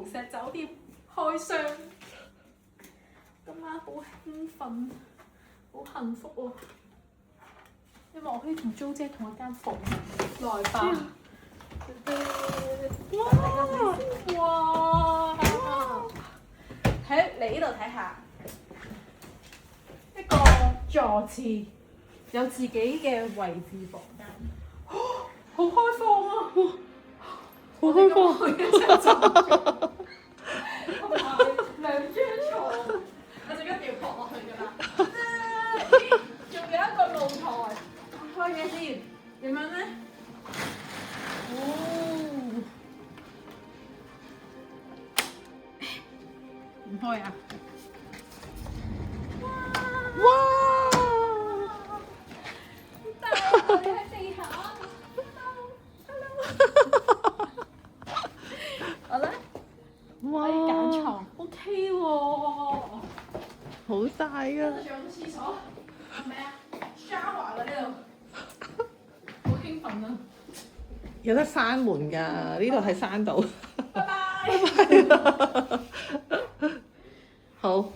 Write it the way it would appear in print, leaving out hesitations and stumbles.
石酒店開箱，今晚好興奮，好幸福喎、因為我可以同 Jo 姐同一間房，來吧！哇！喺你呢度睇下，一個座廁，有自己嘅位置房間，好開放啊！好開放，我哋一齊坐，同埋兩張床，我陣間要撲落去㗎啦。仲有一個露台，開嘅先，點樣咧？哦，唔開啊！哇！你喺地下。好啦，可以揀床 ，OK 喎。好大啊！仲有個廁所，係咪啊 ？shower 㗎呢度，好興奮啊！有得閂門㗎，呢度係閂到。拜拜。好。